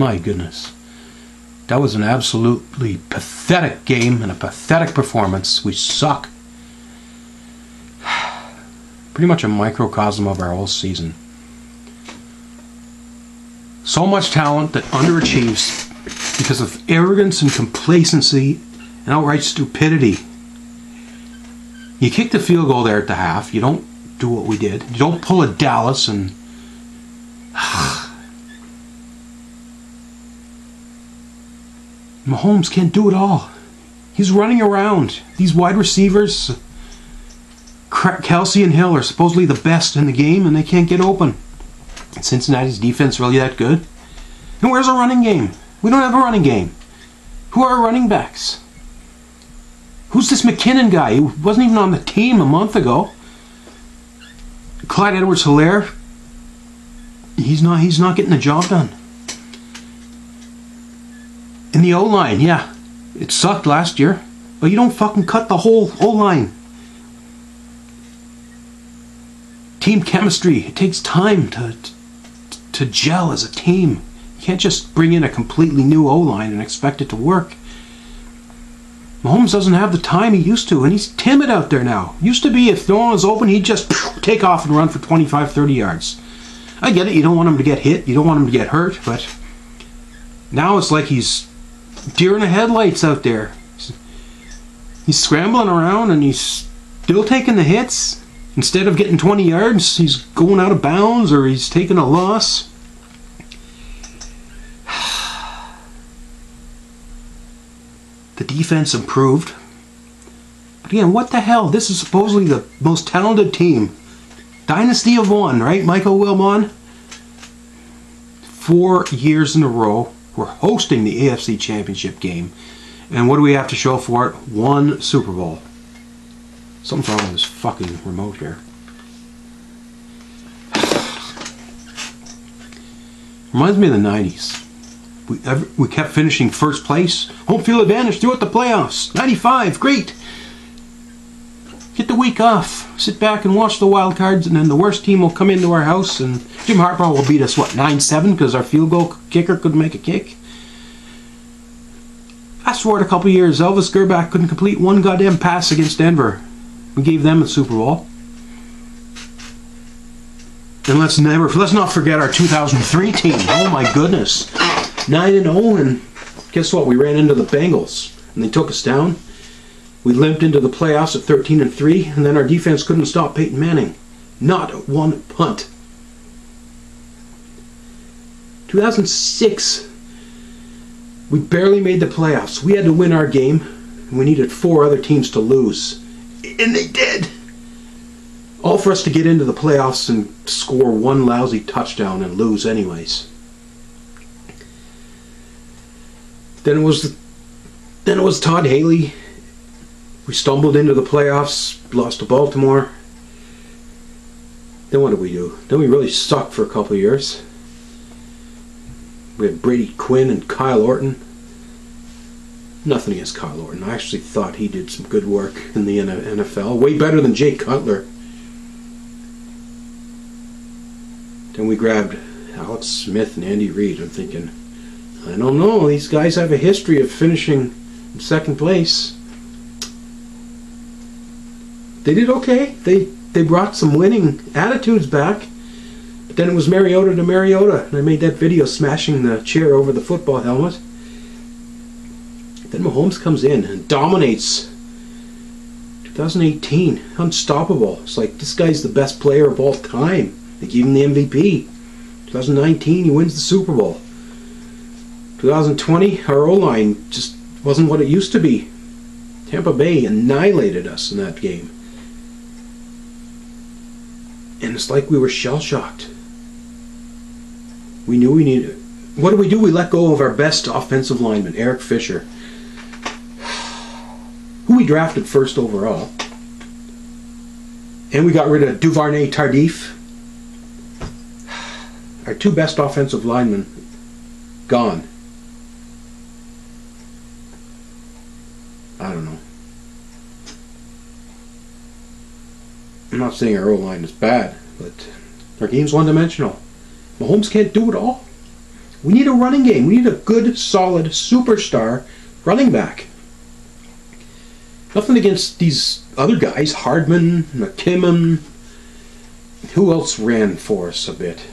My goodness. That was an absolutely pathetic game and a pathetic performance. We suck. Pretty much a microcosm of our whole season. So much talent that underachieves because of arrogance and complacency and outright stupidity. You kick the field goal there at the half. You don't do what we did. You don't pull a Dallas and... Mahomes can't do it all. He's running around. These wide receivers, Kelsey and Hill, are supposedly the best in the game, and they can't get open. Cincinnati's defense really that good? And where's our running game? We don't have a running game. Who are our running backs? Who's this McKinnon guy? He wasn't even on the team a month ago. Clyde Edwards-Helaire, he's not getting the job done. In the O-line, yeah, it sucked last year, but you don't fucking cut the whole O-line. Team chemistry, it takes time to gel as a team. You can't just bring in a completely new O-line and expect it to work. Mahomes doesn't have the time he used to, and he's timid out there now. Used to be, if no one was open, he'd just take off and run for 25, 30 yards. I get it, you don't want him to get hit, you don't want him to get hurt, but now it's like he's deer in the headlights out there. He's scrambling around and he's still taking the hits. Instead of getting 20 yards, he's going out of bounds or he's taking a loss. The defense improved. But again, what the hell? This is supposedly the most talented team. Dynasty of one, right, Michael Wilbon? 4 years in a row, we're hosting the AFC Championship game. And what do we have to show for it? 1 Super Bowl. Something's wrong with this fucking remote here. Reminds me of the 90s. We kept finishing first place. Home field advantage throughout the playoffs. 95, great. Get the week off. Sit back and watch the wild cards, and then the worst team will come into our house, and Jim Harbaugh will beat us, what, 9-7 because our field goal kicker couldn't make a kick? Fast forward a couple years, Elvis Gerbach couldn't complete one goddamn pass against Denver. We gave them the Super Bowl. And let's not forget our 2003 team. Oh my goodness. 9-0, and guess what? We ran into the Bengals, and they took us down. We limped into the playoffs at 13-3, and then our defense couldn't stop Peyton Manning. Not one punt. 2006, we barely made the playoffs. We had to win our game, and we needed 4 other teams to lose. And they did! All for us to get into the playoffs and score 1 lousy touchdown and lose anyways. Then it was Todd Haley. We stumbled into the playoffs, lost to Baltimore. Then what did we do? Then we really sucked for a couple of years. We had Brady Quinn and Kyle Orton. Nothing against Kyle Orton. I actually thought he did some good work in the NFL. Way better than Jay Cutler. Then we grabbed Alex Smith and Andy Reid. I'm thinking, I don't know, these guys have a history of finishing in second place. They did okay. They brought some winning attitudes back. But then it was Mariota to Mariota. And I made that video smashing the chair over the football helmet. Then Mahomes comes in and dominates. 2018, unstoppable. It's like, this guy's the best player of all time. They gave him the MVP. 2019, he wins the Super Bowl. 2020, our O-line just wasn't what it used to be. Tampa Bay annihilated us in that game. And it's like we were shell-shocked. We knew we needed it. What do? We let go of our best offensive lineman, Eric Fisher, who we drafted first overall. And we got rid of Duvernay Tardif. Our 2 best offensive linemen gone. I don't know. I'm not saying our O-line is bad, but our game's one-dimensional. Mahomes can't do it all. We need a running game. We need a good, solid, superstar running back. Nothing against these other guys, Hardman, McKinnon. Who else ran for us a bit?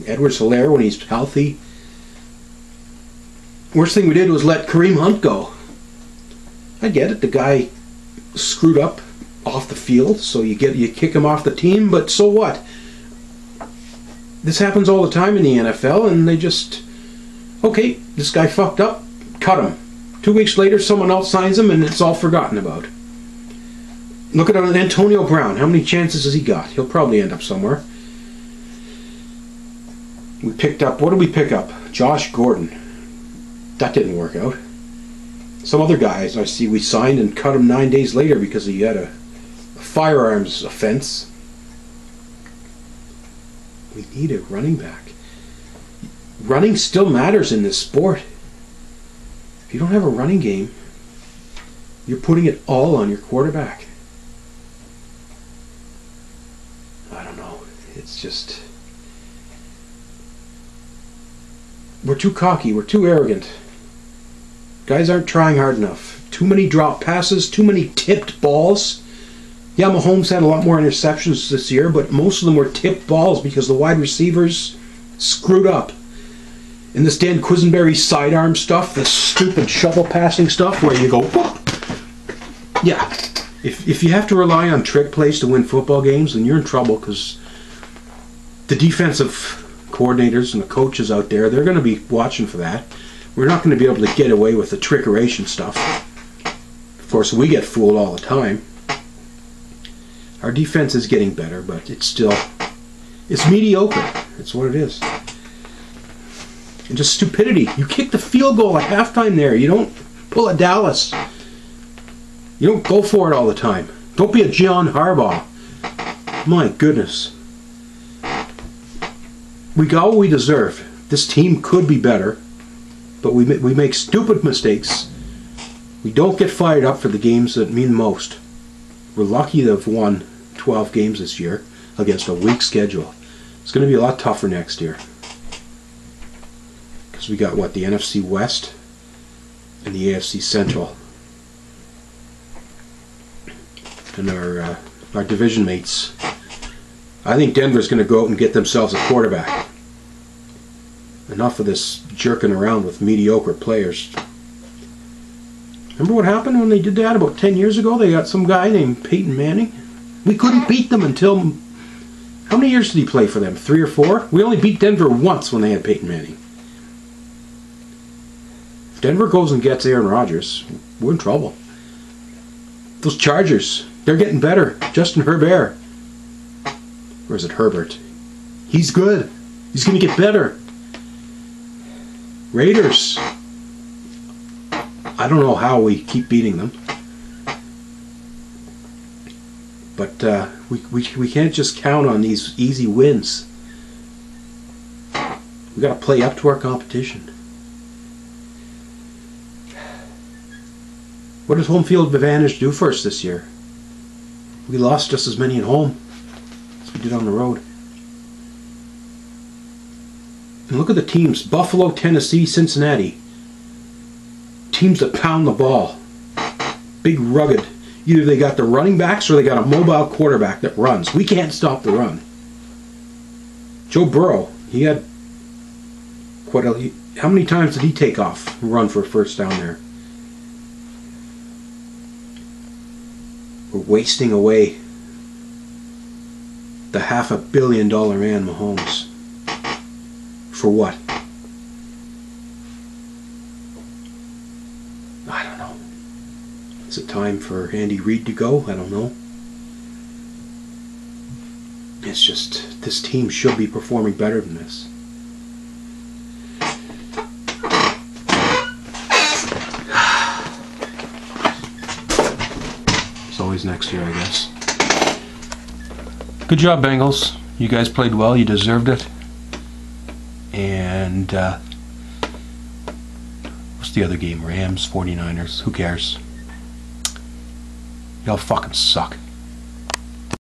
Edwards-Helaire when he's healthy. Worst thing we did was let Kareem Hunt go. I get it, the guy screwed up off the field, so you kick him off the team, but so what? This happens all the time in the NFL, and they just, okay, this guy fucked up, cut him. 2 weeks later, someone else signs him, and it's all forgotten about. Look at Antonio Brown. How many chances has he got? He'll probably end up somewhere. We picked up, what did we pick up? Josh Gordon. That didn't work out. Some other guys I see we signed and cut him 9 days later because he had a firearms offense. We need a running back. Running still matters in this sport. If you don't have a running game, you're putting it all on your quarterback. I don't know. It's just... we're too cocky. We're too arrogant. Guys aren't trying hard enough. Too many drop passes, too many tipped balls. Yeah, Mahomes had a lot more interceptions this year, but most of them were tipped balls because the wide receivers screwed up. And this Dan Quisenberry sidearm stuff, this stupid shovel passing stuff where you go, whoop. Yeah, if you have to rely on trick plays to win football games, then you're in trouble because the defensive coordinators and the coaches out there, they're going to be watching for that. We're not going to be able to get away with the trickeration stuff. Of course, we get fooled all the time. Our defense is getting better, but it's mediocre. That's what it is. And just stupidity. You kick the field goal at halftime there. You don't pull a Dallas. You don't go for it all the time. Don't be a John Harbaugh. My goodness. We got what we deserve. This team could be better, but we make stupid mistakes. We don't get fired up for the games that mean most. We're lucky to have won 12 games this year against a weak schedule. It's going to be a lot tougher next year. Because we got, what, the NFC West and the AFC Central. And our division mates. I think Denver's going to go out and get themselves a quarterback. Enough of this jerking around with mediocre players. Remember what happened when they did that about 10 years ago? They got some guy named Peyton Manning. We couldn't beat them until... how many years did he play for them? 3 or 4? We only beat Denver once when they had Peyton Manning. If Denver goes and gets Aaron Rodgers, we're in trouble. Those Chargers, they're getting better. Justin Herbert. Or is it Herbert? He's good. He's going to get better. Raiders. I don't know how we keep beating them. But we can't just count on these easy wins. We got to play up to our competition. What does home field advantage do for us this year? We lost just as many at home as we did on the road. And look at the teams. Buffalo, Tennessee, Cincinnati. Teams that pound the ball. Big, rugged. Either they got the running backs or they got a mobile quarterback that runs. We can't stop the run. Joe Burrow, he had quite a... how many times did he take off and run for a first down there? We're wasting away the $500 million man, Mahomes. For what? I don't know. Is it time for Andy Reid to go? I don't know. It's just, this team should be performing better than this. It's always next year, I guess. Good job, Bengals. You guys played well. You deserved it. And what's the other game? Rams, 49ers. Who cares? Y'all fucking suck.